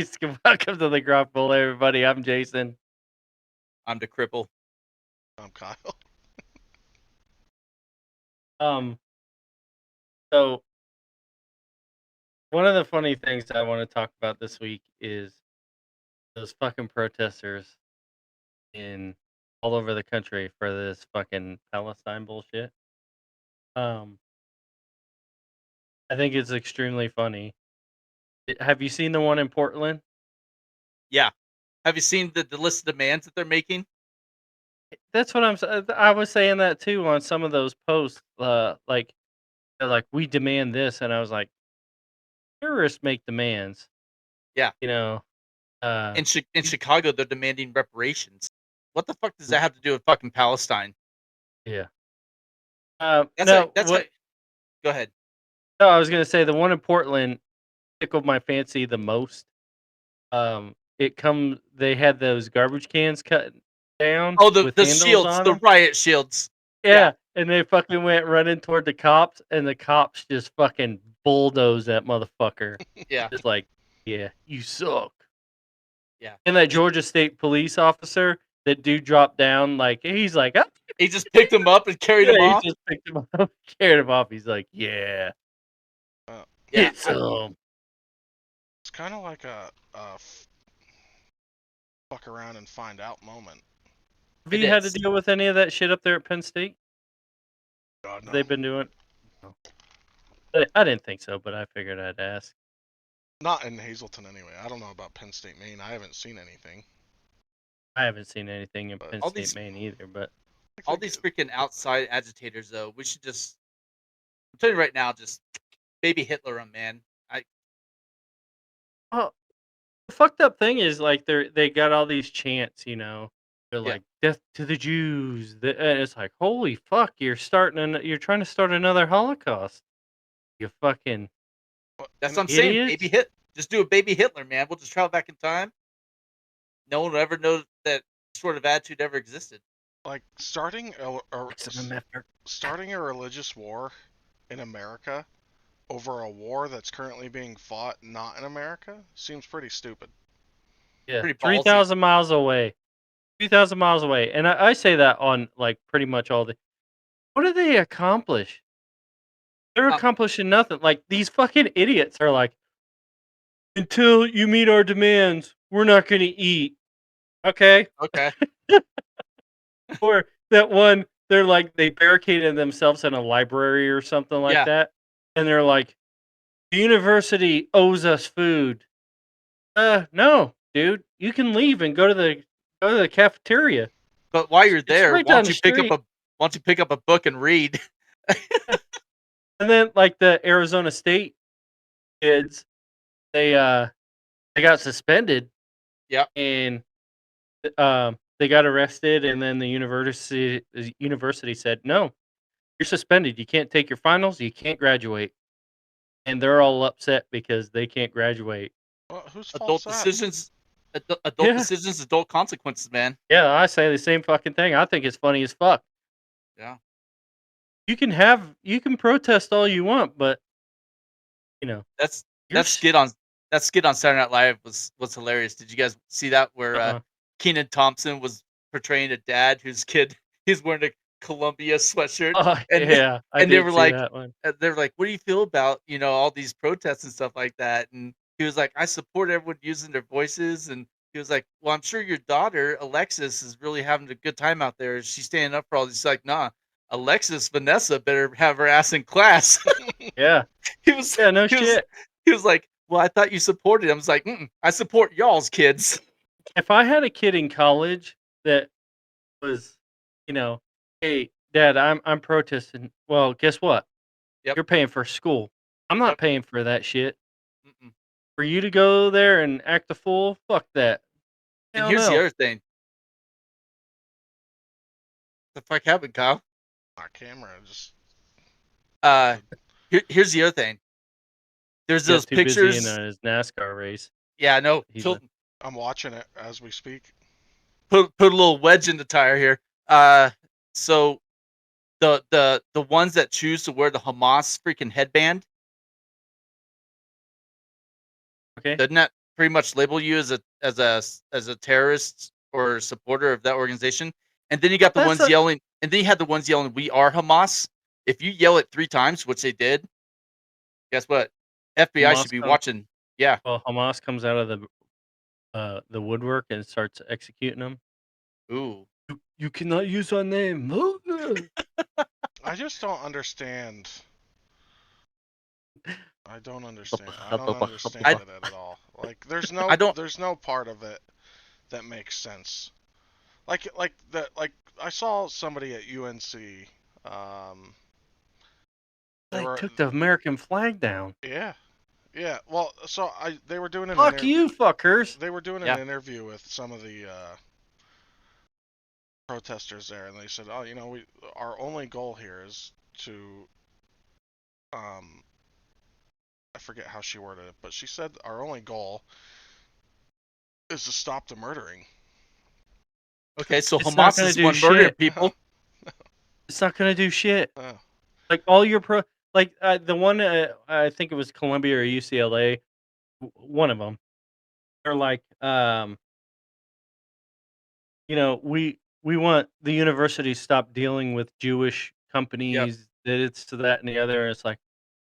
Welcome to the Grok Bowl, everybody. I'm Jason. I'm the cripple. I'm Kyle. Um, so one of the funny things I want to talk about this week is those fucking protesters in all over the country for this fucking Palestine bullshit. Um, I think it's extremely funny. Have you seen the one in Portland? Yeah. Have you seen the list of demands that they're making? That's what I was saying that too on some of those posts. Like they're like, we demand this, and I was like, terrorists make demands. Yeah. You know, In we- Chicago, they're demanding reparations. What the fuck does that have to do with fucking Palestine? yeah. That's No, a. Go ahead. no, I was gonna say the one in Portland tickled my fancy the most. They had those garbage cans cut down Oh, with the handles shields, on the them. riot shields. Yeah, Yeah. and they fucking went running toward the cops, and the cops just fucking bulldozed that motherfucker. Yeah. Just like, yeah, you suck. Yeah. And that Georgia State police officer, that dude dropped down, like he's like, oh, He just picked him up and carried yeah, him he off. just picked him up, carried him off. He's like, yeah, Yeah. hit some. It's kind of like a fuck around and find out moment. Have It you had to is. deal with any of that shit up there at Penn State? God no. They've been doing. No. I didn't think so, but I figured I'd ask. Not in Hazleton anyway. I don't know about Penn State, Maine. I haven't seen anything. I haven't seen anything in But Penn all State, these- Maine either. But All these freaking outside agitators, though, we should just. I'm telling you right now, just baby Hitler him, man. oh, the fucked up thing is like they got all these chants, They're Yeah. like "Death to the Jews," and it's like, holy fuck, you're trying to start another Holocaust. You fucking That's what I'm saying. idiots. Just do a baby Hitler, man. We'll just travel back in time. No one will ever know that sort of attitude ever existed. Like starting Maximum effort. starting a religious war in America over a war that's currently being fought not in America seems pretty stupid. Yeah, Pretty ballsy. 3,000 miles away. 2,000 miles away, and I say that on like pretty much all the. What do they accomplish? They're accomplishing nothing. Like these fucking idiots are like, until you meet our demands, we're not going to eat. Okay. Okay. Or that one, they're like they barricaded themselves in a library or something like Yeah. that, and they're like, the university owes us food. No, dude, you can leave and go to the cafeteria. But while you're It's there, right why down don't the you pick street. up a book and read? And then like the Arizona State kids, they got suspended. Yeah. And they got arrested, and then the university said, "No, you're suspended. You can't take your finals. You can't graduate." And they're all upset because they can't graduate. Well, whose Adult fault's that? decisions, adult Yeah. decisions, adult consequences, man. Yeah, I say the same fucking thing. I think it's funny as fuck. Yeah. You can protest all you want, but That's you're that skit on Saturday Night Live was hilarious. Did you guys see that where Keenan Thompson was portraying a dad whose kid he's wearing a Columbia sweatshirt, and yeah, I and they did were see like, that one. "What do you feel about all these protests and stuff like that?" And he was like, "I support everyone using their voices." And he was like, "Well, I'm sure your daughter Alexis is really having a good time out there. She's standing up for all these." He's like, "Nah, Alexis Vanessa better have her ass in class." Yeah, he was yeah, no he was shit. he was like, "Well, I thought you supported him." I was like, "I support y'all's kids." If I had a kid in college that was, hey, Dad, I'm protesting. Well, guess what? Yep. You're paying for school. I'm not Yep. paying for that shit. Mm-mm. For you to go there and act a fool, fuck that. And Hell here's the no. other thing. The fuck happened, Kyle? My camera just. Here's the other thing. There's He got those too busy in pictures. his NASCAR race. Yeah, I know. He's Tilton I'm watching it as we speak. put a little wedge in the tire here. So the ones that choose to wear the Hamas freaking headband, Okay. doesn't pretty much label you as a terrorist or supporter of that organization. And then you Well, got the ones yelling, and then you had the ones yelling, "We are Hamas." If you yell it 3 times, which they did, guess what? FBI should Hamas be come watching. Yeah. Hamas comes out of the woodwork and starts executing them. Ooh. You cannot use our name. I just don't understand. I don't understand. I don't I understand it at all. Like, I don't there's no part of it that makes sense. Like I saw somebody at UNC. Um, they They were took the American flag down. yeah, yeah. Well, so I they were doing an Fuck interview. you, fuckers. They were doing an yeah. interview with some of the protesters there, and they said, "Oh, you know, we our only goal here is to um, I forget how she worded it, but she said our only goal is to stop the murdering." Okay, so It's not Hamas gonna is do one murdering shit. people. It's not gonna do shit. Oh, Like all your like the one I think it was Columbia or UCLA, one of them. They're like, we want the university to stop dealing with Jewish Yep. companies. That it's to that and the other. And it's like,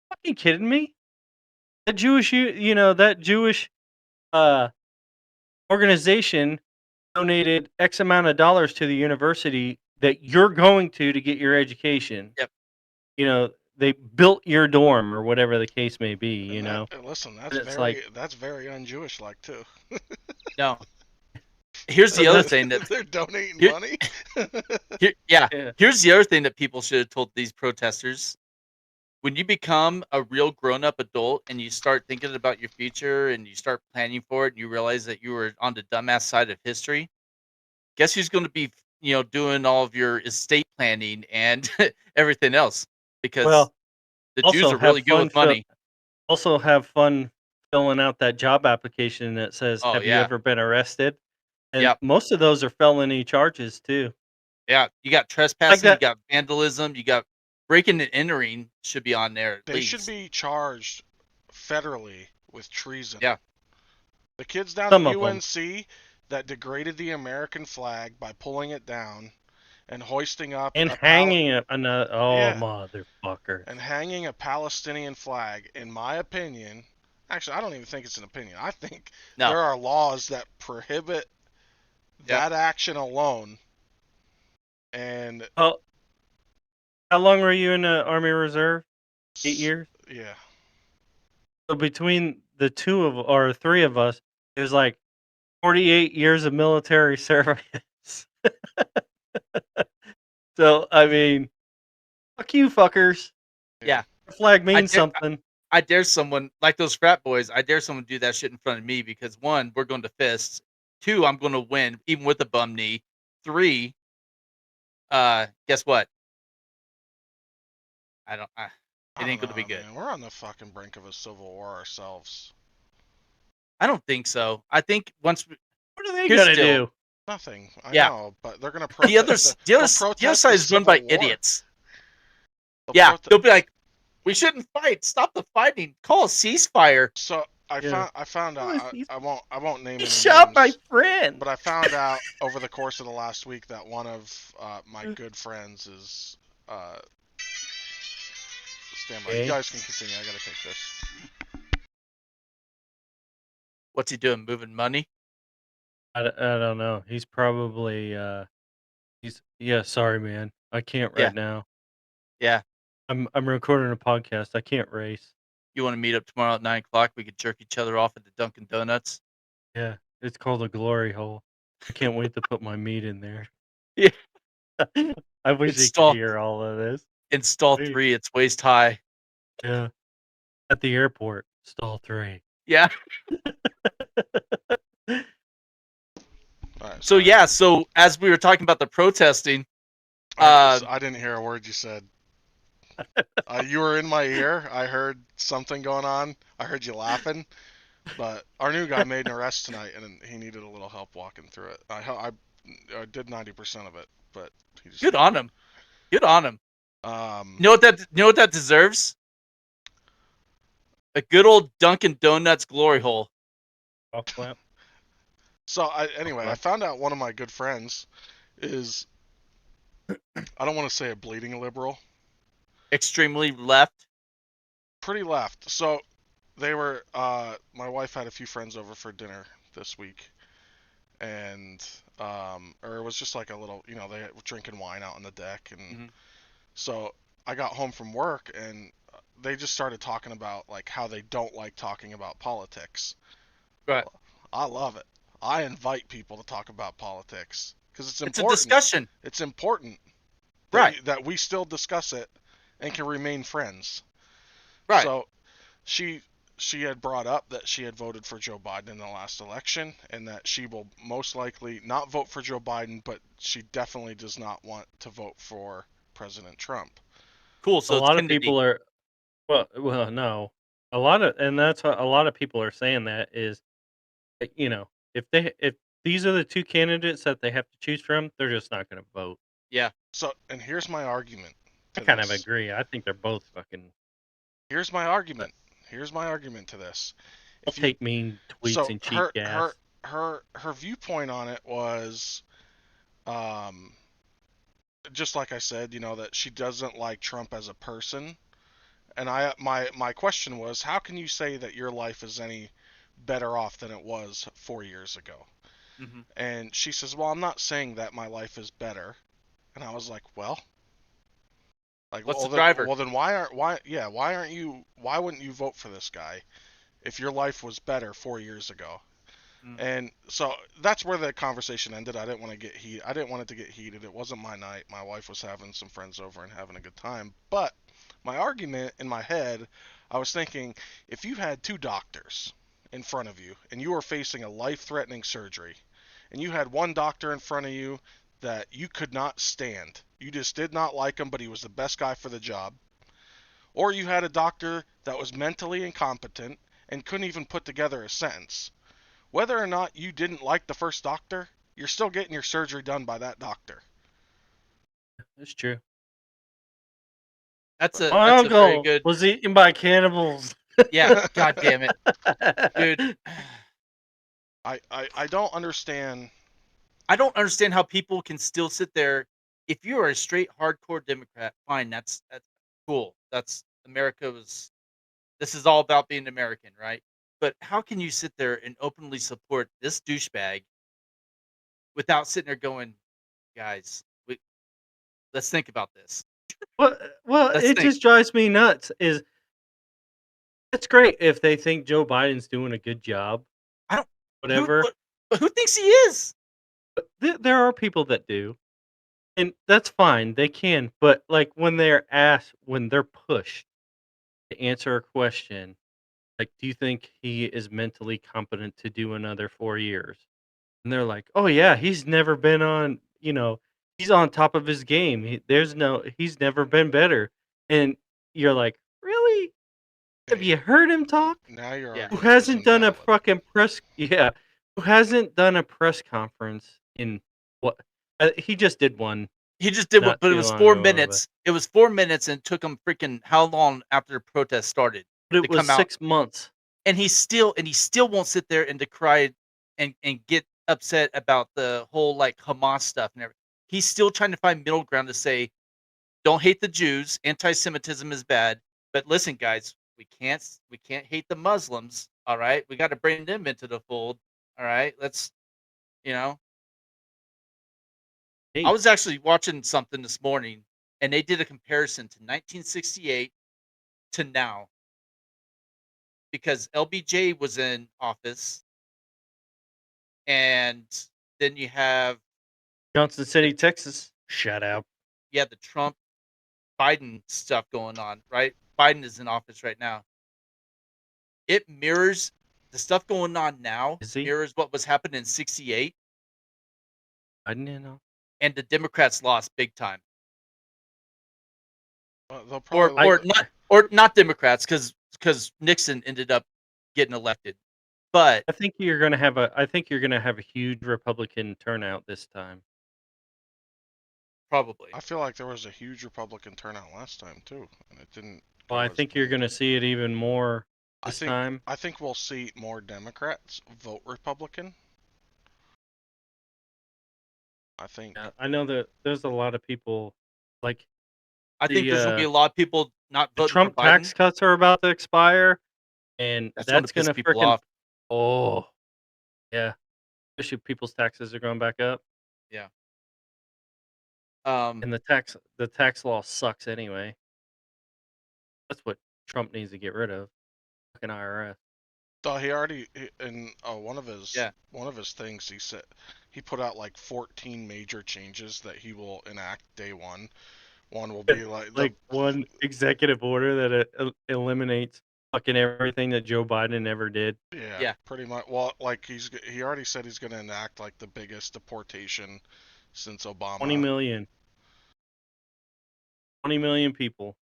fucking kidding me? That Jewish, that Jewish uh organization donated X amount of dollars to the university that you're going to get your education. Yep. They built your dorm or whatever the case may be, and listen, and it's like, that's very un-Jewish like too. No. Here's the other that's thing that They're donating here, money. yeah. yeah. Here's the other thing that people should have told these protesters. When you become a real grown-up adult and you start thinking about your future and you start planning for it and you realize that you were on the dumbass side of history, guess who's going to be, doing all of your estate planning and everything else? Because Well, the Jews also are really good with money. have fun filling out that job application that says, Oh "Have you yeah. ever been arrested?" And Yep. most of those are felony charges too. Yeah. You got Like trespassing, you that. got vandalism, you got breaking and entering should be on there at They should least. be charged federally with treason. Yeah. The kids down at Some of them. UNC that degraded the American flag by pulling it down and hoisting up And a hanging it another, oh yeah, motherfuckers. and hanging a Palestinian flag, in my opinion, actually I don't even think it's an opinion. I think No. there are laws that prohibit Yep. that action alone. And Oh, how long were you in the Army Reserve? 8 years. yeah, So between the two of or three of us, it was like 48 years of military service. So I mean, fuck you, fuckers. yeah. Yeah. The flag I means dare something. I dare someone like those frat boys, I dare someone to do that shit in front of me because 1, we're going to fists. 2, I'm gonna win even with a bum knee. 3, guess what? I don't I it don't ain't gonna be know, good. man. We're on the fucking brink of a civil war ourselves. I don't think so. I think once we What are they here's the gonna deal. do? Nothing. I Yeah. know, but they're gonna The other protest. s the other They'll s the other protest side the is run by civil war. idiots. They'll Yeah, protest. they'll be like, "We shouldn't fight. Stop the fighting. Call a ceasefire." So Yeah. I found out. Oh, he's, I won't name he any shot my names, friend. but I found out over the course of the last week that one of my good friends is stand by. You Okay. guys can continue. I gotta take this. What's he doing? Moving money? I don't know. He's probably yeah. Sorry, man. I can't Yeah. right now. Yeah. I'm recording a podcast. I can't race. You wanna meet up tomorrow at 9 o'clock? We could jerk each other off at the Dunkin' Donuts. Yeah, it's called a glory hole. I can't wait to put my meat in there. Yeah. I wish he could Install hear all of this. install Wait. 3, it's waist high. Yeah, at the airport, stall 3. Yeah. All right, So, sorry. yeah, so as we were talking about the protesting, I didn't hear a word you said. You were in my ear. I heard something going on. I heard you laughing. But our new guy made an arrest tonight, and he needed a little help walking through it. I did 90% of it, but he just good on him. Good on him. um You know what that deserves? A good old Dunkin' Donuts glory hole. Golf clap. So anyway, I found out one of my good friends is, I don't want to say a bleeding liberal, Extremely left. pretty left. So they were, my wife had a few friends over for dinner this week, and or it was just like a little, they were drinking wine out on the deck, and Mm-hmm. so I got home from work, and they just started talking about like how they don't like talking about politics. Right. I love it. I invite people to talk about politics because it's It's a important. discussion. It's important that Right. that we still discuss it and can remain friends. Right. So she she had brought up that she had voted for Joe Biden in the last election, and that she will most likely not vote for Joe Biden, but she definitely does not want to vote for President Trump. Cool. A So it's lot of Kennedy. people are no. That's what a lot of people are saying that is, if these are the two candidates that they have to choose from, they're just not going to vote. Yeah. So, and here's my argument I to kind of this. agree. I think they're both fucking. Here's my argument. Here's my argument to this. I'll If you take mean tweets so and cheap her gas. her viewpoint on it was, um just like I said, that she doesn't like Trump as a person. And my question was, how can you say that your life is any better off than it was 4 years ago? Mm-hmm. And she says, well, I'm not saying that my life is better. And I was like, well, like, What's well the then, driver? well then, why wouldn't you vote for this guy if your life was better 4 years ago? Mm. And so that's where the conversation ended. I didn't want to get heat. I didn't want it to get heated. It wasn't my night. My wife was having some friends over and having a good time. But my argument in my head, I was thinking, if you had two doctors in front of you and you were facing a life-threatening surgery, and you had one doctor in front of you that you could not stand, you just did not like him, but he was the best guy for the job, or you had a doctor that was mentally incompetent and couldn't even put together a sentence, whether or not you didn't like the first doctor, you're still getting your surgery done by that doctor. That's true. That's But a My that's a very uncle good. was eaten by cannibals. Yeah. God damn it, dude. I don't understand. I don't understand how people can still sit there. If you are a straight hardcore Democrat, fine. That's cool. That's America was. This is all about being American, right? But how can you sit there and openly support this douchebag without sitting there going, guys, let's think about this. well, Let's it think. just drives me nuts. It's great if they think Joe Biden's doing a good job, I don't. Who? whatever. But who thinks he is? But there are people that do, and that's fine. They can, but like when they're pushed to answer a question, like, do you think he is mentally competent to do another 4 years? And they're like, "Oh yeah, he's never been on, he's on top of his game. He's never been better." And you're like, "Really? Have Okay, you heard him talk? now your Yeah. Who argument is hasn't done a invalid. fucking press yeah, who hasn't done a press conference in what he just did one He just did what, not but it too was long 4 ago, but minutes. It was 4 minutes and it took him freaking how long after the protest started it to was come out, 6 months. and he still won't sit there and decry and get upset about the whole, like, Hamas stuff and everything. He's still trying to find middle ground to say, "Don't hate the Jews, anti-Semitism is bad, but listen, guys, we can't hate the Muslims, alright? We gotta bring them into the fold, alright? Let's" you know? I Hey, was actually watching something this morning, and they did a comparison to 1968 to now because LBJ was in office, and then you have Johnson the City, Texas. Shut up. the Trump Biden stuff going on, right? Biden is in office right now. It mirrors the stuff going on now Is he? mirrors what was happening in '68, I didn't know. and the Democrats lost big time. Well, they'll Or probably I or not or not Democrats because Nixon ended up getting elected. But I think you're gonna have a huge Republican turnout this time. probably. I feel like there was a huge Republican turnout last time too, and it didn't Well, I go as think you're planned. gonna see it even more. I this think time. I think we'll see more Democrats vote Republican. I think Yeah, I know that there's a lot of people like I think the there's gonna be uh a lot of people not the voting for Trump Biden. tax cuts are about to expire, and That's gonna that's piss gonna people freaking off. oh yeah, especially people's taxes are going back up, Yeah. Um, and the tax law sucks anyway. That's what Trump needs to get rid of. Fucking IRS. though he already in one of yeah. his things he said he put out like 14 major changes that he will enact day one. One will be like the Like one executive order that eliminates fucking everything that Joe Biden ever did. yeah, Yeah. pretty much. Well, like he already said he's going to enact like the biggest deportation since 20 Obama. million. 20 million people.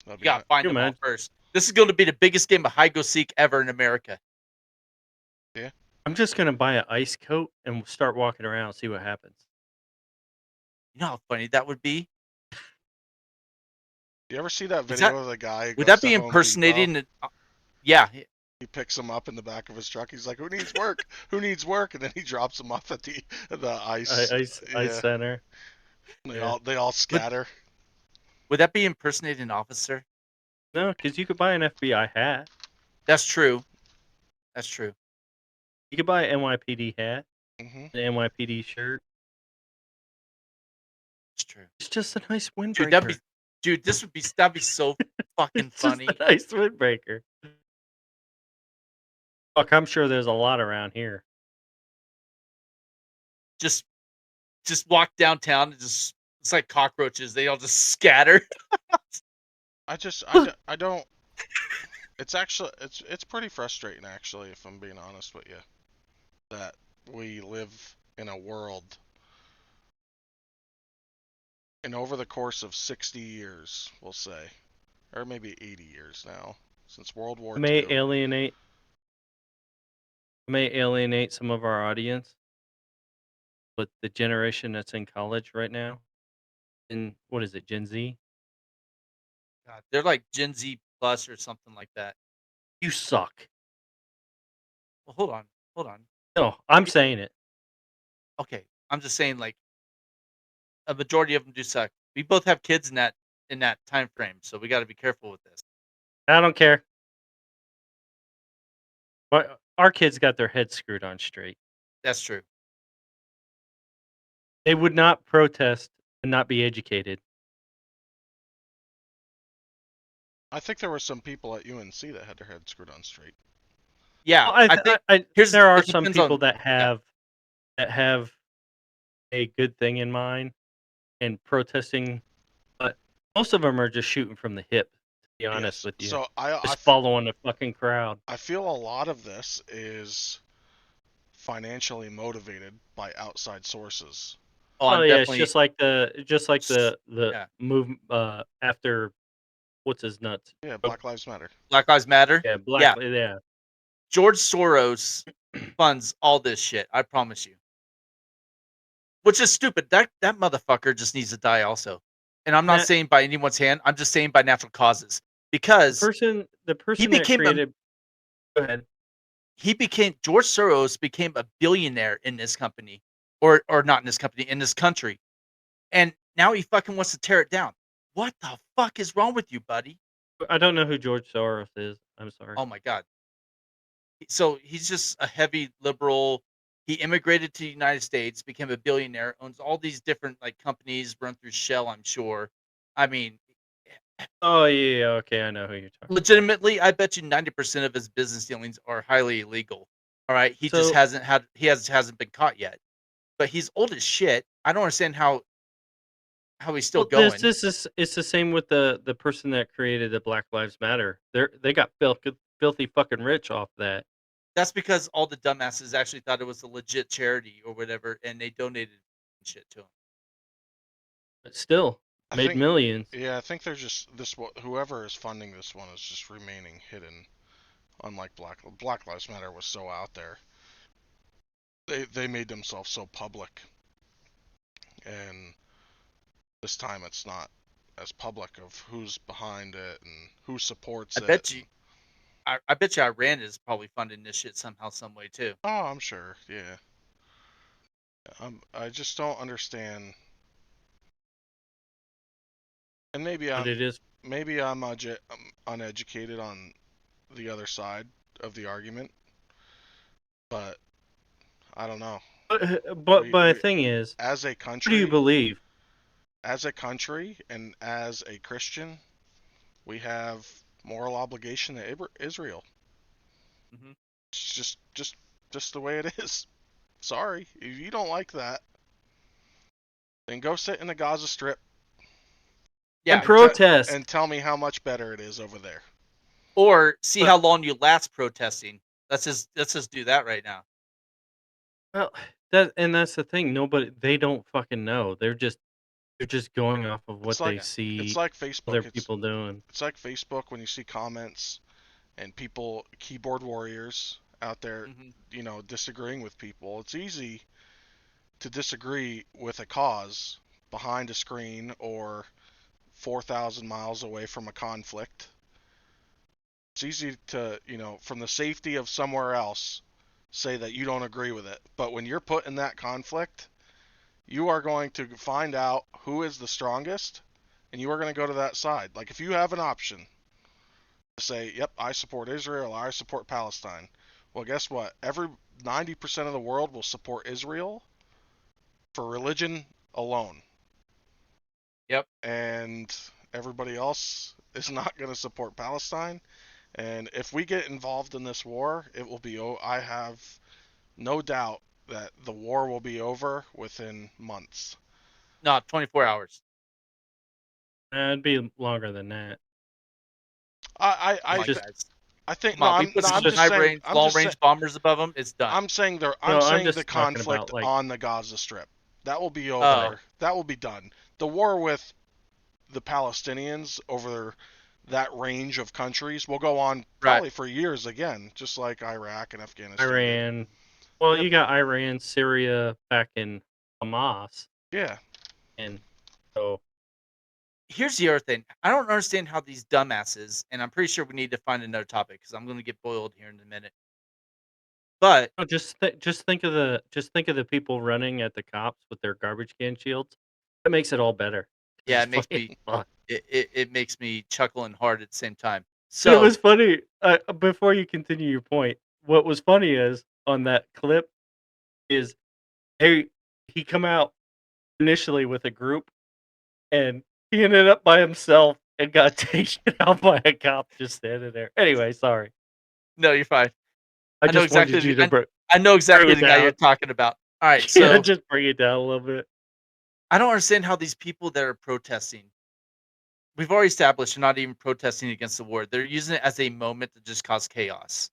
That'd You be gotta nice. find Can you them all imagine? first. This is gonna be the biggest game of hide go seek ever in America. Yeah. I'm just gonna buy an ice coat and start walking around and see what happens. You know how funny that would be? You ever see that Is that video of the guy who would goes that to be Home Depot? impersonating yeah. He picks him up in the back of his truck. He's like, "Who needs work? Who needs work?" And then he drops him off at the ice. Ice Yeah, center. they Yeah. all Would scatter. would that be impersonating an officer? No, because you could buy an FBI hat. That's true. That's true. You could buy an NYPD hat, Hmm. an NYPD shirt. That's true. It's just a nice Dude, that'd be windbreaker. dude, that'd be so fucking It's just a funny. nice windbreaker. Fuck, I'm sure there's a lot around here. Just just walk downtown and just it's like cockroaches. They all just scatter. I don't. It's actually it's pretty frustrating actually, if I'm being honest with you, that we live in a world, and over the course of 60 years, we'll say, or maybe 80 years now, since World I War may II. alienate I may alienate some of our audience, but the generation that's in college right now, in what is it, Gen Z? God, they're like Gen Z plus or something like that. You suck. Well, hold on. Hold on. No, I'm Y- saying it. Okay. I'm just saying like a majority of them do suck. We both have kids in that time frame, so we got to be careful with this. I don't care. But our kids got their heads screwed on straight. That's true. They would not protest and not be educated. I think there were some people at UNC that had their heads screwed on straight. Yeah, Well, I, I th- think here's there are it some depends people on that yeah. have a good thing in mind and protesting, but most of them are just shooting from the hip. To be honest Yes. with you, So just following the fucking crowd. I feel a lot of this is financially motivated by outside sources. Oh, Oh I'm yeah, it's definitely just like the yeah. move after what's his nuts? Yeah, Oh, Black Lives Matter. Black Lives Matter. yeah, Yeah, yeah. George Soros funds all this shit. I promise you. Which is stupid. That motherfucker just needs to die also. And I'm not That saying by anyone's hand. I'm just saying by natural causes the because person the he person that became a created. Go ahead. George Soros became a billionaire in this company, or not in this company in this country, and now he fucking wants to tear it down. What the fuck is wrong with you, buddy? I don't know who George Soros is. I'm sorry. Oh my god. So he's just a heavy liberal. He immigrated to the United States, became a billionaire, owns all these different like companies run through Shell, I'm sure. I mean, Oh yeah, yeah, okay, I know who you're talking about. legitimately, I bet you 90% of his business dealings are highly illegal. All right. He just So, hasn't been caught yet. But he's old as shit. I don't understand how he's still well, going. this is it's the same with the person that created the Black Lives Matter. They got filthy fucking rich off that. That's because all the dumbasses actually thought it was a legit charity or whatever, and they donated shit to him. But still I made think, millions. yeah, I think they're just whoever is funding this one is just remaining hidden. Unlike Black Lives Matter was so out there, they made themselves so public, and this time it's not. as public of who's behind it and who supports I it. bet you. I bet you Iran is probably funding this shit somehow, some way too. Oh, I'm sure. Yeah. I just don't understand. And But it is. maybe I'm uneducated on the other side of the argument, but I don't know. But the thing is, As a who do you country, believe? and as a Christian, we have moral obligation to Israel. Hmm. It's just the way it is. Sorry, if you don't like that, then go sit in the Gaza Strip And Yeah, protest. and tell me how much better it is over there. or see But how long you last protesting. Let's just do that right now. well, that's the thing. They don't fucking know. They're just going off of It's what like they Yeah. it's see like other Facebook. people doing. It's like Facebook when you see comments and people, keyboard warriors out there, Hmm. disagreeing with people. It's easy to disagree with a cause behind a screen or 4,000 miles away from a conflict. It's easy to, from the safety of somewhere else, say that you don't agree with it. But when you're put in that conflict, you are going to find out who is the strongest and you are going to go to that side. Like if you have an option to say, yep, I support Israel, I support Palestine. Well, guess what? Every 90% of the world will support Israel for religion alone. Yep. And everybody else is not going to support Palestine. And if we get involved in this war, it will be. I have no doubt that the war will be over within months. No, 24 hours. It'd be longer than that. I Come It's on, just, I, guys. I think Come no. on. We I'm put no. it's some I'm just just, high saying. range, long range bombers above them. It's done. I'm no, I'm saying the just talking conflict about like, on the Gaza Strip that will be Oh, over. That will be done. The war with the Palestinians over that range of countries will go on right. probably for years again, just like Iraq and Afghanistan did. Iran. Well, Yep. you got Iran, Syria back in Hamas, Yeah, and so Here's the other thing. I don't understand how these dumbasses, and I'm pretty sure we need to find another topic because I'm going to get boiled here in a minute. But no, just think of the people running at the cops with their garbage can shields. That makes it all better. 'Cause yeah, it's it makes funny as me fuck. it makes me chuckle and hard at the same time. But it So was funny. Before you continue your point, what was funny is on that clip is he he come out initially with a group, and he ended up by himself and got taken out by a cop just standing there. Anyway, sorry. no, you're fine. I I know just exactly wanted the, you to I know bring exactly it the guy you're down. talking about. All right, Yeah, so just bring it down a little bit. I don't understand how these people that are protesting. We've already established they're not even protesting against the war. They're using it as a moment to just cause chaos.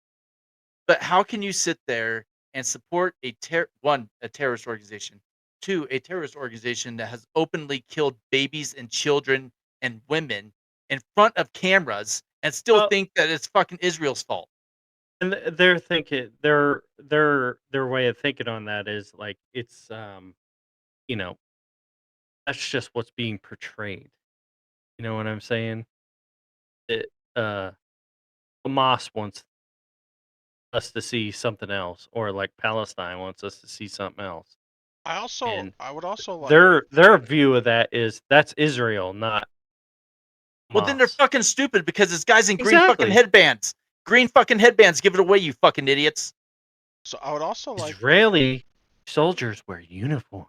But how can you sit there and support a terrorist organization, two, a terrorist organization that has openly killed babies and children and women in front of cameras and still Well, think that it's fucking Israel's fault? and they're thinking their way of thinking on that is like it's you know that's just what's being portrayed. You know what I'm saying? It Hamas wants us to see something else, or like Palestine wants us to see something else. And I would also like. their view of that is that's Israel, not Well, then they're Hamas. fucking stupid because it's guys in green fucking Exactly. headbands. Green fucking headbands. Give it away, you fucking idiots. So I would also like. Israeli soldiers wear uniform.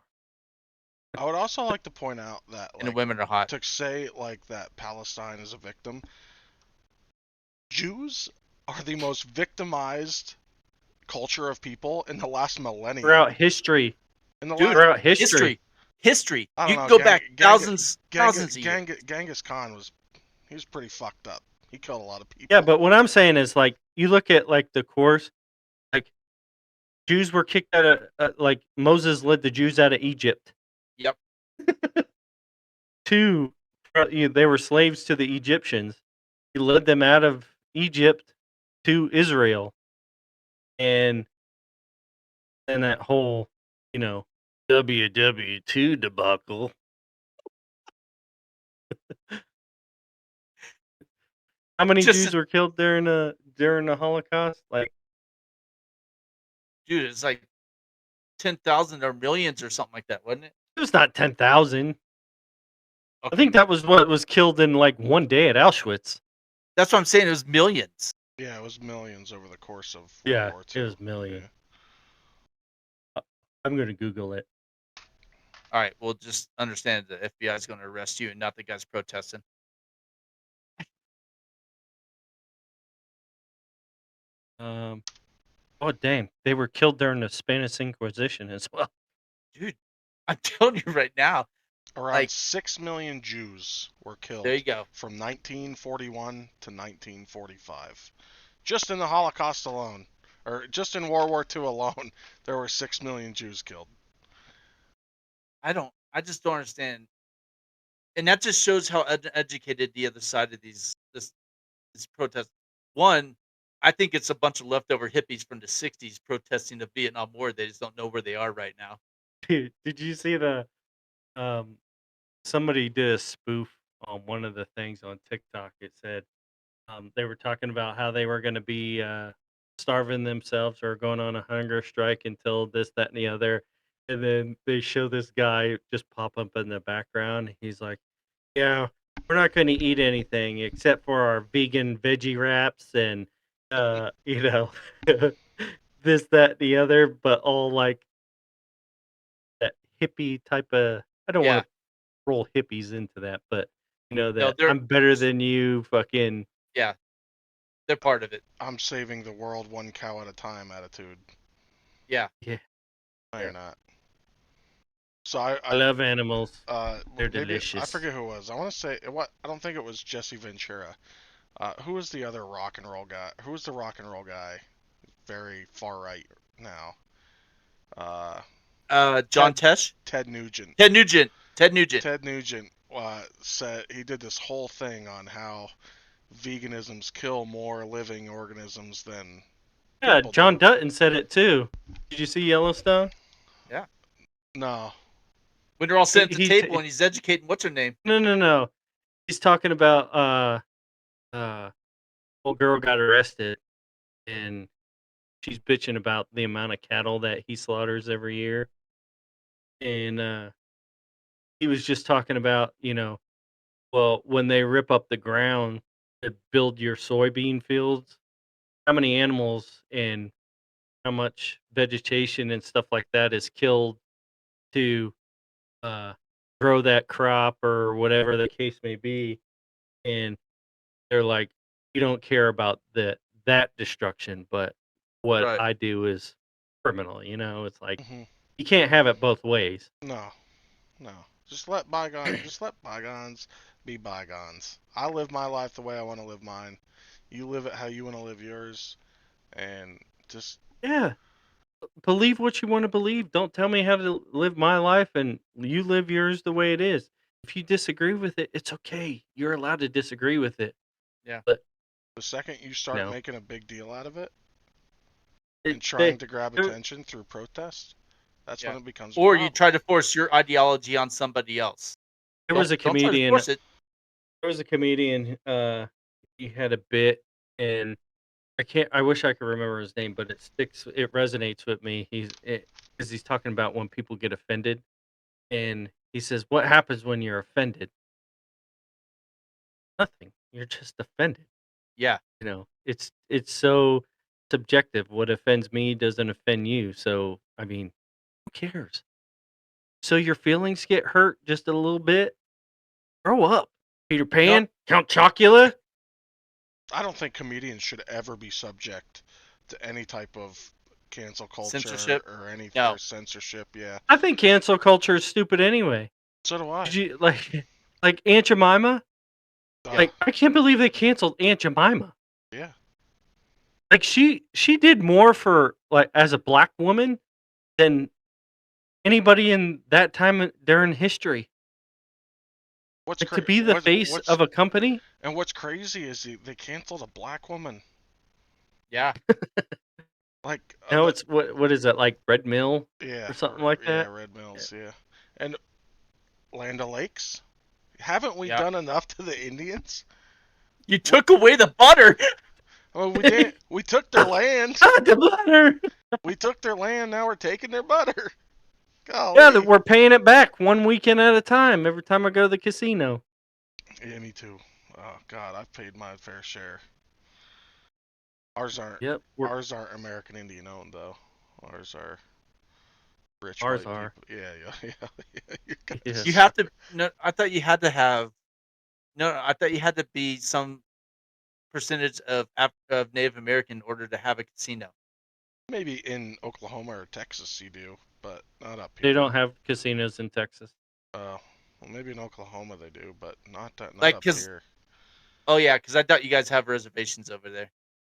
I would also like to point out that, And the like, women are hot. to say like that Palestine is a victim. Jews are the most victimized culture of people in the last millennium. Throughout history, In the Dude, last, throughout history. history. History. I don't You can know, go back thousands of years. Genghis Khan he was pretty fucked up. He killed a lot of Yeah, people. but what I'm saying is like you look at like the course, like Jews were kicked out of like Moses led the Jews out of Egypt. Yep. Two, they were slaves to the Egyptians. He led them out of Egypt to Israel, and then that whole, you know, WW2 debacle. How many Just Jews were killed during the Holocaust? Like, dude, it's like 10,000 or millions or something like that, wasn't it? it was not 10,000. I think Okay, that was what was killed in like one day at Auschwitz. that's what I'm saying. It was millions. Yeah, it was millions over the course of World Yeah, War it II. was million. Yeah. I'm gonna Google it. All right, well, just understand the FBI is going to arrest you and not the guys protesting. Um, oh damn, they were killed during the Spanish Inquisition as well. Dude, I'm telling you right now, Around like, 6 million Jews were there you killed go. from 1941 to 1945. Just in the Holocaust alone, or just in World War II alone, there were 6 million Jews killed. I just don't understand. And that just shows how educated the other side of this protest. One, I think it's a bunch of leftover hippies from the '60s protesting the Vietnam War. They just don't know where they are right now. Dude, did you see the um somebody did a spoof on one of the things on TikTok? It said they were talking about how they were going to be starving themselves or going on a hunger strike until this, that, and the other. And then they show this guy just pop up in the background. He's like, "Yeah, we're not going to eat anything except for our vegan veggie wraps and you know, this, that, and the other, but all like that hippie type of. I don't want Yeah, to roll hippies into that, but no, that I'm better than you, fucking yeah, they're part of it. I'm saving the world one cow at a time attitude. Yeah, yeah. No, Yeah. you're not. So I, I I love animals. They're maybe I delicious. forget who it was. I want to say what I don't think it was Jesse Ventura. Who was the other rock and roll guy? Who was the rock and roll guy? Very far right now. Uh, John Ted Tesh, Ted Nugent. Ted Nugent, Ted Nugent. Ted Nugent said he did this whole thing on how veganisms kill more living organisms than Yeah, people John do. Dutton said it too. Did you see Yellowstone? Yeah, No. when they're all sitting at the He table t- and he's educating what's her name. no, no, no. He's talking about uh old girl got arrested and she's bitching about the amount of cattle that he slaughters every year. And he was just talking about, well, when they rip up the ground to build your soybean fields, how many animals and how much vegetation and stuff like that is killed to uh, grow that crop or whatever the case may be. And they're like, you don't care about that destruction, but what Right. I do is criminal. It's like Hmm. you can't have it both ways. No. No. Just let bygones be bygones. I live my life the way I want to live mine. You live it how you want to live yours, and just Yeah, believe what you want to believe. Don't tell me how to live my life, and you live yours the way it is. If you disagree with it, it's okay. You're allowed to disagree with it. Yeah. But the second you you start know, making a big deal out of it it, and trying they, to grab there, attention through protest, that's when Yeah. it becomes a Or you problem. try to force your ideology on somebody else. there was Don't a don't try to comedian. force it. There was a comedian. He had a bit, and I can't. I wish I could remember his name, but it sticks. It resonates with me. Because he's talking about when people get offended, and he says, "What happens when you're offended? Nothing. You're just offended. Yeah. It's so subjective. What offends me doesn't offend you. So I mean, who cares? So your feelings get hurt just a little bit. Grow up, Peter No Pan, Count Chocula." I don't think comedians should ever be subject to any type of cancel culture censorship. or any or No. censorship. Yeah, I think cancel culture is stupid anyway. so do I. Did you like Aunt Jemima? Uh, Like I can't believe they canceled Aunt Jemima. yeah. Like she did more for like as a black woman than anybody in that time during history. What's Like to cra- be the face what's of a company. and what's crazy is they canceled a black woman. Yeah. Like No, it's what is it like Red Mill yeah, or something like yeah, that? Red Yeah. Mills, yeah, and Land O'Lakes. Haven't we Yeah. done enough to the Indians? You took away the butter. Well, we didn't. We took their land. The butter. We took their land. Now we're taking their butter. Yeah, Golly. we're paying it back one weekend at a time. Every time I go to the casino. Yeah, me too. Oh God, I've paid my fair share. Ours aren't. Yep, Ours aren't American Indian owned though. Ours are rich ours white are. people. Yeah, yeah, yeah. You Yeah. You guys have are. to. No, I thought you had to have. No, I thought you had to be some percentage of Native American in order to have a casino. Maybe in Oklahoma or Texas you do, but not up They here. don't have casinos in Texas. Well, maybe in Oklahoma they do, but not Like, up cause here. oh yeah, cause I thought you guys have reservations over there.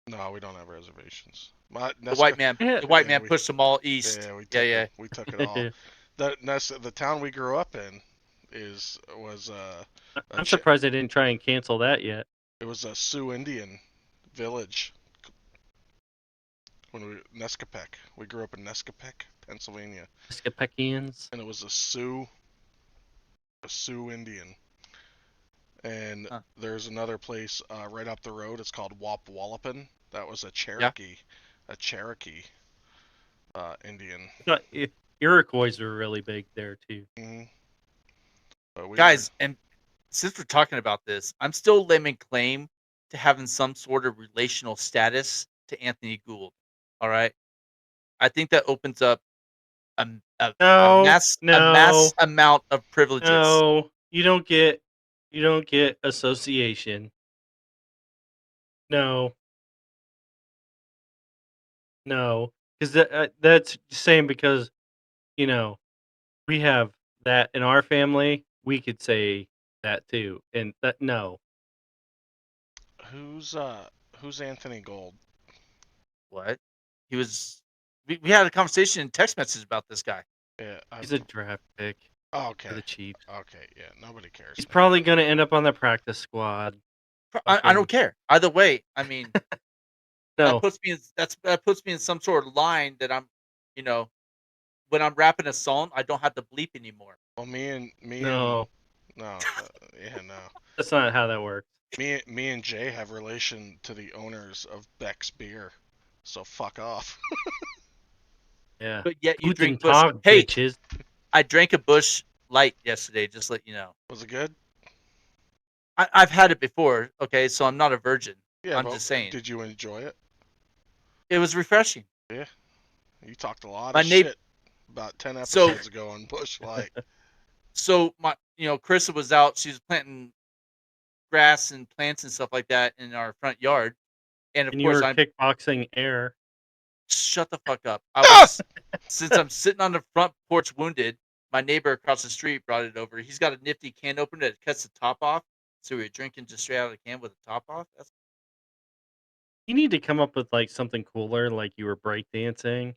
No, we don't have reservations. My The Nesca, white man, Yeah. the white yeah, man pushed them all east. we Yeah, took them. yeah. We took it all. The town we grew up in was a I'm surprised they didn't try and cancel that yet. it was a Sioux Indian village when Nescapec. We grew up in Nescapec, Pennsylvania, Escapekians. and it was a Sioux Indian. And Huh. there's another place right up the road. It's called Wapwallopin. That was Yeah. a Cherokee Indian. Iroquois were really big there too. Hmm. But we were. Guys, and since we're talking about this, I'm still laying claim to having some sort of relational status to Anthony Gould. All right, I think that opens up a a, No, a mass no, amount of privileges. no. You don't get association. No, no, because that's same because you know we have that in our family. We could say that too, and that no. Who's who's Anthony Gold? What? He was. We had a conversation in text message about this guy. Yeah, He's a draft pick oh, for okay. the Chiefs. Okay, yeah, nobody cares, He's man. probably going to end up on the practice squad. I Fucking don't care either way. I mean, no, that puts me in some sort of line that I'm, you know, when I'm rapping a song, I don't have to bleep anymore. Well, me and no. no, yeah, no. That's not how that works. Me and Jay have relation to the owners of Beck's Beer, so fuck off. Yeah. But yet you Guten drink Bush. Tag, Hey, bitches. I drank a Bush Light yesterday. Just to let you know. Was it good? I've had it before. Okay, so I'm not a virgin. Yeah, I'm but just saying did you enjoy it? it was refreshing. Yeah, you talked a lot of My neighbor. shit about 10 So episodes ago on Bush Light. my Carissa was out. She was planting grass and plants and stuff like that in our front yard. And of And you course, were I'm kickboxing air. shut the fuck up. I Ah! was since I'm sitting on the front porch wounded. My neighbor across the street brought it over. He's got a nifty can opener that cuts the top off, so we were drinking just straight out of the can with the top off. That's You need to come up with like something cooler, like you were breakdancing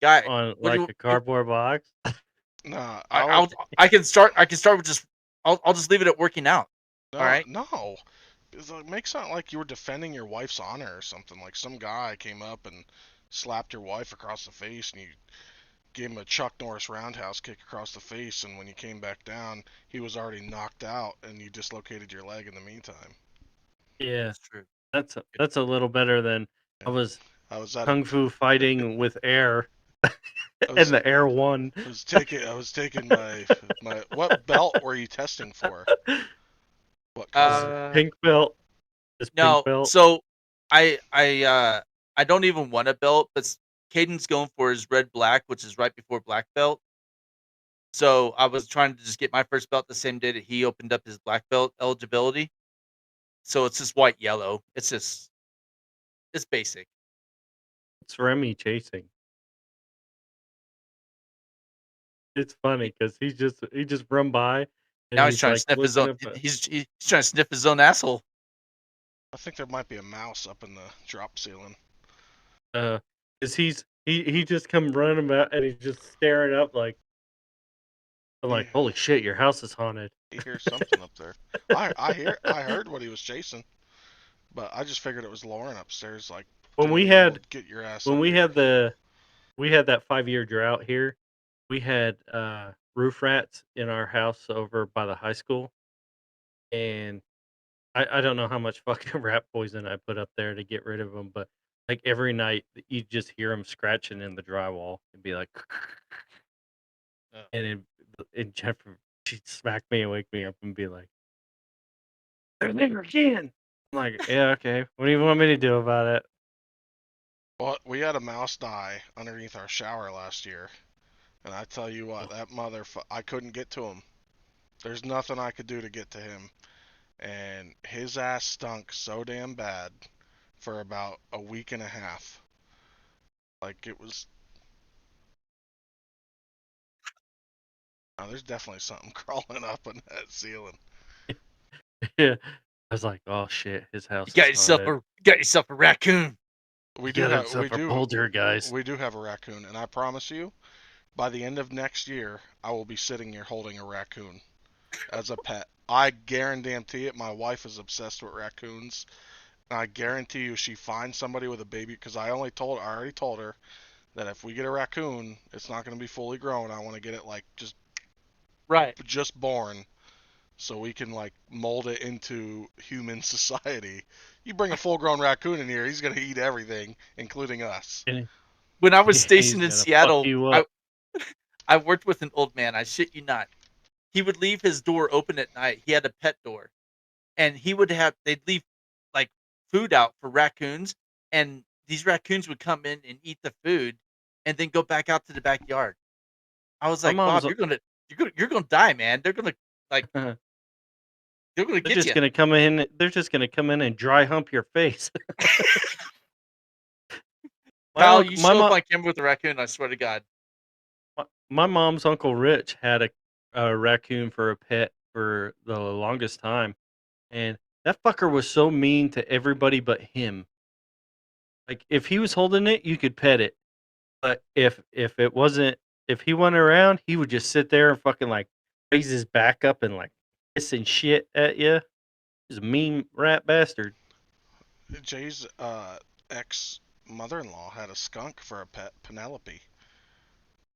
guy. on What do like you? a cardboard box. Nah, I, I would I'll I can start. I can start with just. I'll just leave it at working out. All no right. no. It makes it sound like you were defending your wife's honor or something. Like some guy came up and slapped your wife across the face, and you gave him a Chuck Norris roundhouse kick across the face, and when you came back down, he was already knocked out, and you dislocated your leg in the meantime. Yeah, That's true. that's a little better than I Yeah. was I was at a kung fu fighting with air, I and was the air won. I was taking my what belt were you testing for? What color? Uh, Pink belt. This pink no. belt. So, I don't even want a belt, but Caden's going for his red black, which is right before black belt. So I was trying to just get my first belt the same day that he opened up his black belt eligibility. So it's just white yellow. It's basic. It's Remy chasing. It's funny He, because he just run by, and now he's he's trying to like sniff his looking own. up. He's trying to sniff his own asshole. I think there might be a mouse up in the drop ceiling. Cause he just come running about and he's just staring up like I'm He like, holy shit, your house is haunted. he hears something up there. I heard what he was chasing, but I just figured it was Lauren upstairs, like When telling we the old had get your ass when up we here. had that 5 year drought here, we had roof rats in our house over by the high school, and I don't know how much fucking rat poison I put up there to get rid of them, but like every night you just hear them scratching in the drywall and be like, Oh. and Jennifer, she'd smack me and wake me up and be like, "They're there again." I'm like, yeah, okay. What do you want me to do about it? Well, we had a mouse die underneath our shower last year, and I tell you what, that I couldn't get to him. There's nothing I could do to get to him, and his ass stunk so damn bad for about a week and a half. Like it was. Oh, there's definitely something crawling up on that ceiling. Yeah. I was like, oh shit, his You house got is yourself haunted. a got yourself a raccoon. We He do got have himself a poltergeist. we do have a raccoon, and I promise you, by the end of next year, I will be sitting here holding a raccoon as a pet. I guarantee it. My wife is obsessed with raccoons. And I guarantee you, she finds somebody with a baby. Because I already told her that if we get a raccoon, it's not going to be fully grown. I want to get it like Right. just born, so we can like mold it into human society. You bring a full-grown raccoon in here, he's going to eat everything, including us. And When I was he's stationed in gonna fuck Seattle, you I up. I worked with an old man. I shit you not. He would leave his door open at night. He had a pet door, and they'd leave like food out for raccoons, and these raccoons would come in and eat the food, and then go back out to the backyard. I was My like, mom's Bob, you're gonna die, man. Like they're they're gonna get just you. gonna come in. They're just gonna come in and dry hump your face. Kyle, you My show up mom, on camera with a raccoon. I swear to God. my mom's uncle Rich had a raccoon for a pet for the longest time, and that fucker was so mean to everybody but him. Like if he was holding it, you could pet it, but if it wasn't, if he went around, he would just sit there and fucking like raise his back up and like hissing shit at you. He's a mean rat bastard. Jay's ex mother-in-law had a skunk for a pet, Penelope.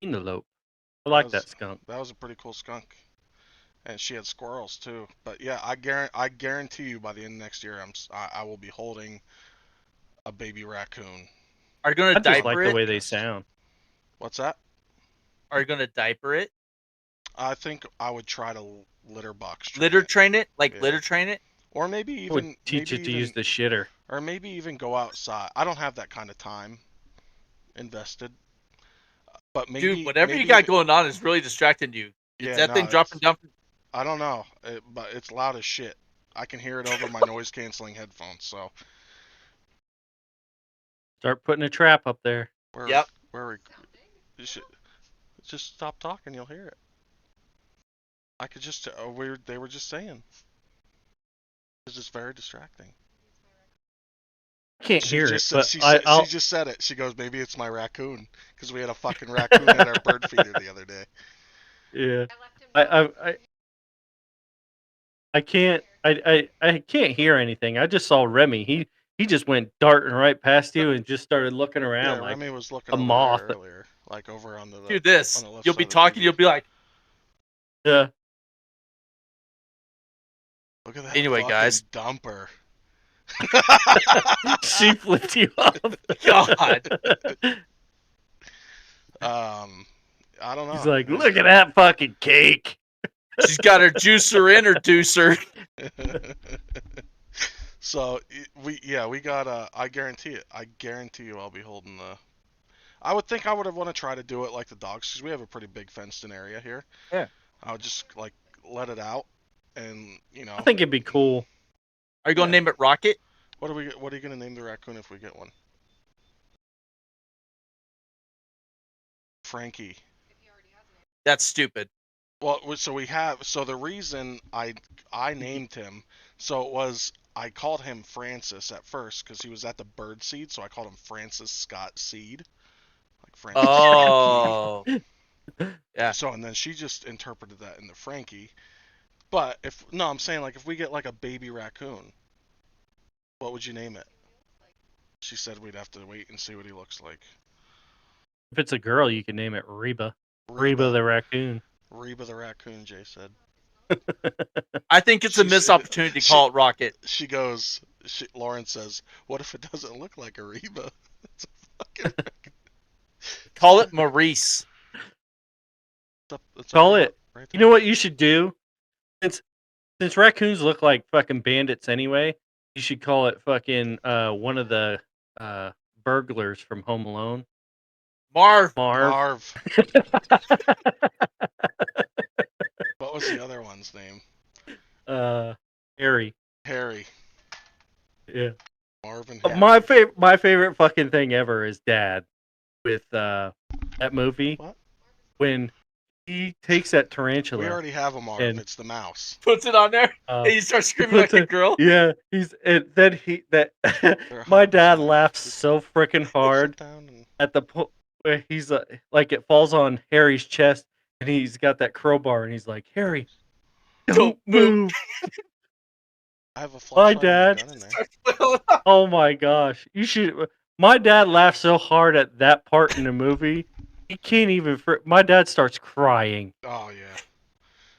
Penelope. I That like was that skunk. that was a pretty cool skunk, and she had squirrels too. But yeah, I guarantee you by the end of next year, I will be holding a baby raccoon Are you gonna I just on the like diaper the it? way they podcast. sound. What's that? Are you gonna diaper it? I think I would try to litter box train Litter it. train it? Like Yeah. litter train it? Or I would teach it to use the shitter. maybe even go outside. I don't have that kind of time invested, but Dude, maybe whatever you maybe got even going on is really distracting you. Is yeah, that thing no, dropping it's down? I don't know, but it's loud as shit. I can hear it over my noise canceling headphones. So Start putting a trap up there. where Yep. where you should just stop talking, you'll hear it. I could just they were just saying it's just very distracting. I can't She hear it, just said but I'll. she just said it. She goes, maybe it's my raccoon because we had a fucking raccoon at our bird feeder the other day. Yeah. I I can't I can't hear anything. I just saw Remy. He just went darting right past you and just started looking Yeah, around like Remy was looking a over there moth. earlier, like over Do on this. the left You'll be side of the talking. TV. You'll be like, Yeah. Look at that anyway, fucking guys. dumper. She flipped you off. God. I don't He's know. like, look at that fucking cake. She's got her juicer introducer. So we got I guarantee it. I guarantee you I'll be holding the. I would think I would have want to try to do it like the dogs because we have a pretty big fenced in area here. Yeah. I would just like let it out, and I think it'd be cool. Are you gonna Yeah. name it Rocket? What are you gonna name the raccoon if we get one? Frankie. That's stupid. Well, so the reason I named him, so it was I called him Francis at first because he was at the bird seed, so I called him Francis Scott Seed, like Francis Scott Key. Oh. Yeah. So and then she just interpreted that into Frankie. But if no, I'm saying like if we get like a baby raccoon, what would you name it? She said we'd have to wait and see what he looks like. If it's a girl, you can name it Reba. Reba Reba. the raccoon. Reba the raccoon, Jay said. I think it's a missed opportunity to call it Rocket. She goes. Lauren says, "What if it doesn't look like a Reba?" It's a fucking. Call it Maurice. It's Call already it. right You there. know what you should do? Since raccoons look like fucking bandits anyway, you should call it fucking one of the uh burglars from Home Alone. Marv. Marv. Marv. What was the other one's name? Harry. Harry. Yeah. Marv and Yeah. Harry. My favorite fucking thing ever is Dad with that movie What? when he takes that We tarantula already have a Marv. and It's the mouse. Puts it on there, uh and you start he screaming puts like a it girl. yeah, he's and then he that They're my 100% dad alike. laughs so freaking hard Sit down and. at the where he's like it falls on Harry's chest and he's got that crowbar and he's like, Harry, Don't don't move. move. I have a My flashlight and a dad. gun in there. Starts flailing up. Oh my gosh. You should my dad laughed so hard at that part in the movie. He can't even my dad starts crying. Oh yeah.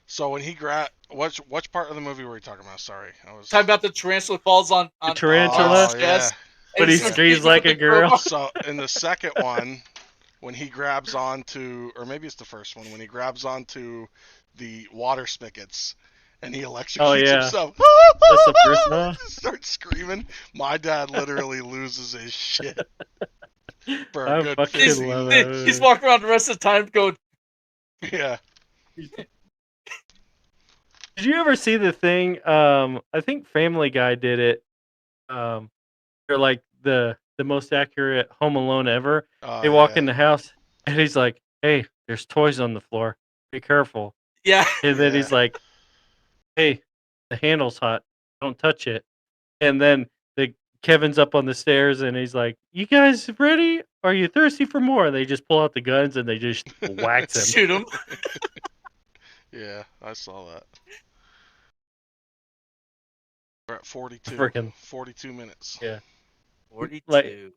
So when he grabbed, which part of the movie were we talking about? Sorry, I was. Talking about the tarantula falls on The Marv's tarantula, Oh yeah. chest, and but he he starts Yeah. screams beating him with like the a girl. crowbar. So in the second one, when he grabs onto, or maybe it's the first one, when he grabs onto the water spigots and he electrocutes Oh yeah. himself, That's the first one. starts screaming. My dad literally loses his shit for a I good fucking 15 love that minutes. He's movie. walking around the rest of the time going, Yeah. Did you ever see the thing? I think Family Guy did it. They're like the most accurate Home Alone ever. Oh They walk yeah. in the house and he's like, "Hey, there's toys on the floor. Be careful." yeah. And then Yeah. he's like, "Hey, the handle's hot. Don't touch it." And then the Kevin's up on the stairs and he's like, "You guys ready? Are you thirsty for more?" And they just pull out the guns and they just wax him. Shoot him. Yeah, I saw that. We're at 42. Freaking 42 minutes. yeah. Like 42.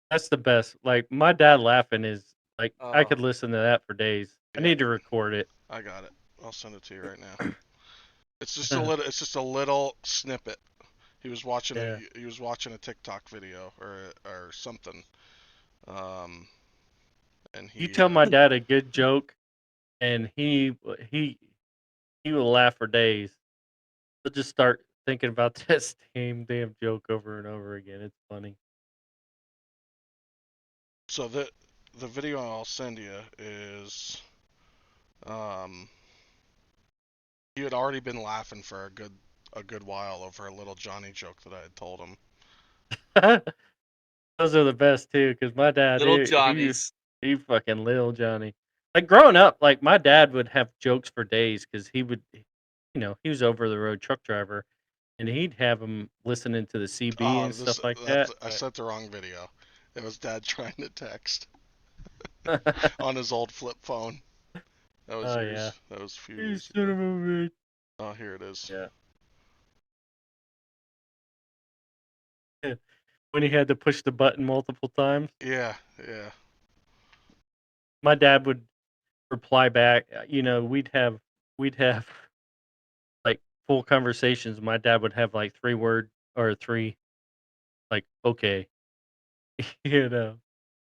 that's the best. Like my dad laughing is like I Oh, could listen to that for days. I Yeah, need to record it. I got it. I'll send it to you right now. It's just a little. It's just a little snippet. He was watching Yeah. He was watching a TikTok video or something. Um, and You he. tell my dad a good joke and he he will laugh for days. He'll just start thinking about that same damn joke over and over again. It's funny. So the video I'll send you is. Um, he had already been laughing for a good while over a little Johnny joke that I had told him. Those are the best too, because my dad little he Johnny's. he fucking little Johnny. Like growing up, like my dad would have jokes for days because he would, he was over the road truck driver, and he'd have him listening to the CB Oh, and stuff like that. I But sent the wrong video. It was Dad trying to text on his old flip phone. That was oh yeah, years. That was a few you years son ago. of a bitch. Oh, here it is. Yeah. When he had to push the button multiple times, Yeah, yeah. my dad would reply back. We'd have like full conversations. My dad would have like 3 word or three like okay, you know,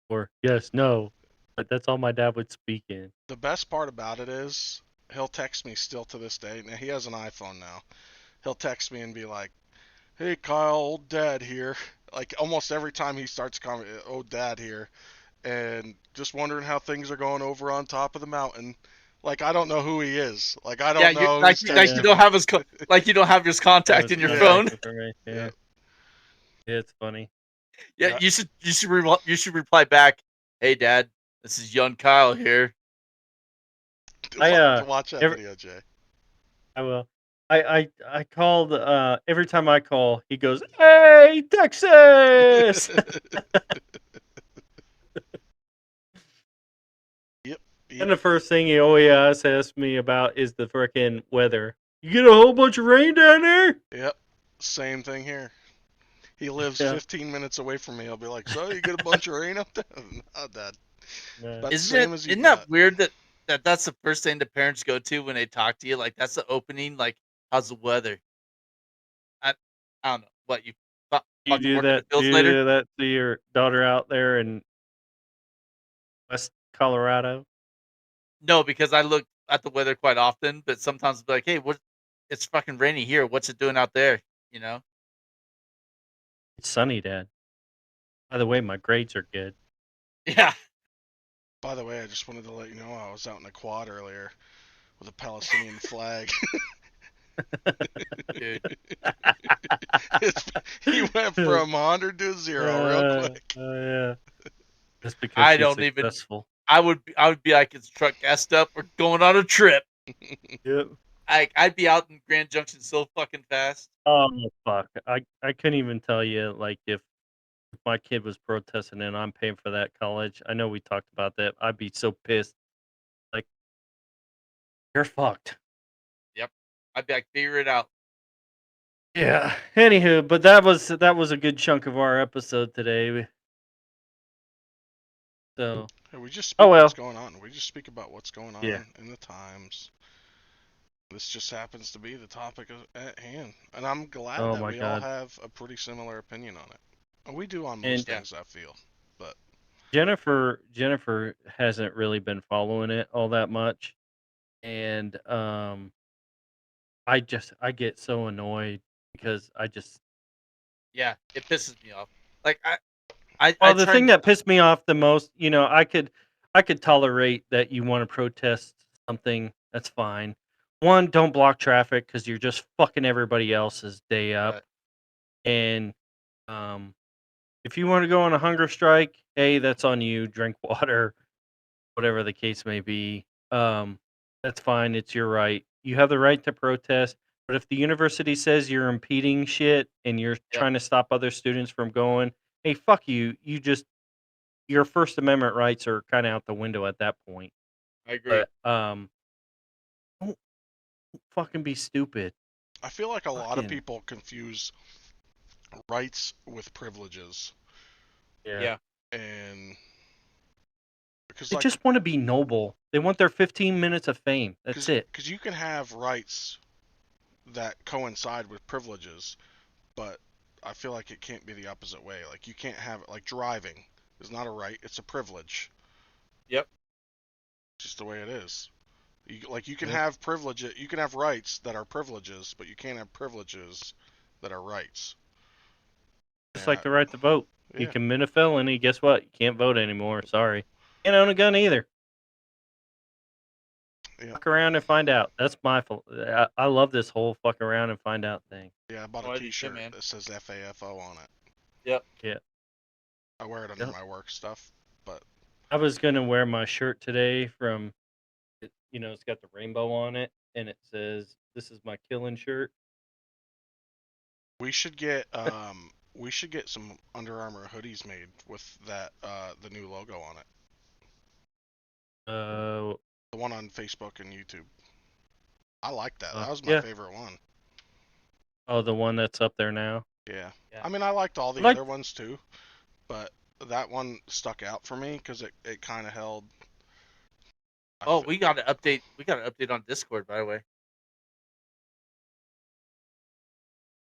or yes, no. But that's all my dad would speak in. The best part about it is he'll text me still to this day. Now he has an iPhone now. He'll text me and be like, "Hey Kyle, old Dad here." Like almost every time he starts commenting, "Old Dad here," and just wondering how things are going over on top of the mountain. Like I don't know who he is. Like I Yeah, don't you know like who's like you texting don't me. have his like you don't have his contact in your Contact phone. information. Yeah. Yeah, it's funny. Yeah, Yeah. you should reply back. Hey, Dad, this is young Kyle here. Watch that every video, Jay. I will. I called every time I call, he goes, "Hey, Texas!" Yep. And Yep. the first thing he always asks me about is the frickin' weather. You get a whole bunch of rain down there? Yep. Same thing here. He lives Yeah. 15 minutes away from me. I'll be like, "So you get a bunch of rain up there?" Oh, Dad. No. About the same as you Isn't got. that weird that that's the first thing the parents go to when they talk to you. Like that's the opening. Like, how's the weather? I, I don't know. What you Do you fucking do work in that? the Do fields you later? do that to your daughter out there in West Colorado? No, because I look at the weather quite often, but sometimes be like, hey, what? It's fucking rainy here. What's it doing out there? You know? It's sunny, Dad. By the way, my grades are good. Yeah. By the way, I just wanted to let you know I was out in a quad earlier with a Palestinian flag. Dude. It's, he went from 100 to 0 real quick. Yeah. That's because I she's don't even. successful. I would be like, "Is the truck gassed up? We're going on a trip." Yep. I'd be out in Grand Junction so fucking fast. Oh fuck! I couldn't even tell you like if my kid was protesting and I'm paying for that college. I know we talked about that. I'd be so pissed. Like you're fucked. Yep. I'd be like, "Figure it out." Yeah. Anywho, but that was a good chunk of our episode today. So, Hey, we just oh speak what's well. going on. We just speak about what's going Yeah. on in the times. This just happens to be the topic at hand. And I'm glad Oh that my we all god. have a pretty similar opinion on it. And we do on most And Yeah. things, I feel. But Jennifer hasn't really been following it all that much, and I get so annoyed because I just Yeah. It pisses me off. Like I well, the try thing and that pissed me off the most, I could tolerate that you want to protest something. That's fine. One, don't block traffic because you're just fucking everybody else's day up. right. And um, if you want to go on a hunger strike, hey, that's on you. Drink water, whatever the case may be. That's fine. It's your right. You have the right to protest. But if the university says you're impeding shit and you're Yep. trying to stop other students from going, hey, fuck you. Your First Amendment rights are kind of out the window at that point. I agree. But don't fucking be stupid. I feel like a lot of Fucking people confuse rights with privileges. yeah. Yeah. And because They like just want to be noble. They want their 15 minutes of fame. That's it. because you can have rights that coincide with privileges, but I feel like it can't be the opposite way. Like you can't have like driving is not a right; it's a privilege. Yep. It's just the way it is. You can Yep. have privilege, you can have rights that are privileges, but you can't have privileges that are rights. Just And like the right to vote. You yeah, commit a felony, guess what? You can't vote anymore. Sorry. Can't own a gun either. yeah, Fuck around and find out. That's my fault. I love this whole fuck around and find out thing. yeah. I bought Oh, a I do too, T-shirt man. that says FAFO on it. Yep. Yeah. I wear it under Yep. my work stuff, but I was gonna wear my shirt today from it's got the rainbow on it and it says this is my killing shirt. we should get some Under Armour hoodies made with that the new logo on it. Uh, The one on Facebook and YouTube. I like that. That was my yeah. favorite one. Oh, the one that's up there now. Yeah. Yeah. I mean, I liked all I the like other ones too, but that one stuck out for me because it kind of held. I Oh, f- we got to update. We got to update on Discord, by the way.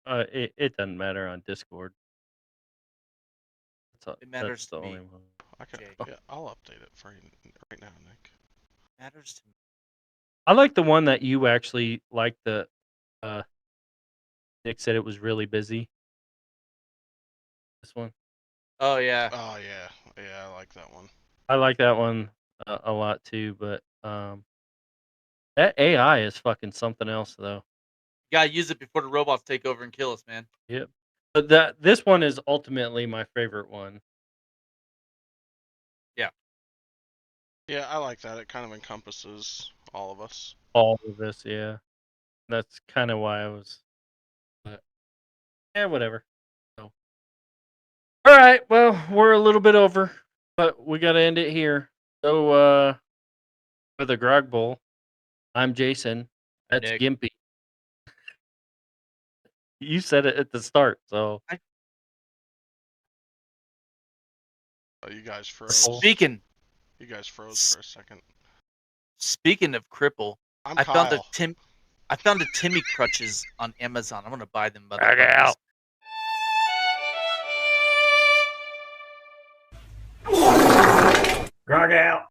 it doesn't matter on Discord. It That's matters the to only me, one. I can, Jay. yeah, I'll update it for you right now, Nick. Matters to me. I like the one that you actually like the uh Nick said it was really busy. This one. Oh yeah. Oh yeah, yeah, I like that one. I like that one a lot too, but that AI is fucking something else though. You gotta use it before the robots take over and kill us, man. Yep. But this one is ultimately my favorite one. Yeah. Yeah, I like that. It kind of encompasses all of us. All of this, yeah. That's kind of why I was. But yeah, whatever. So, all right. Well, we're a little bit over, but we got to end it here. So, for the Grog Bowl, I'm Jason. That's Nick. Gimpy. You said it at the start, so I, You guys froze. Bowl. speaking. You guys froze for a second. Speaking of cripple, I'm I found the Kyle. Timmy crutches on Amazon. I'm gonna buy them, Back motherfuckers. out. Grog out.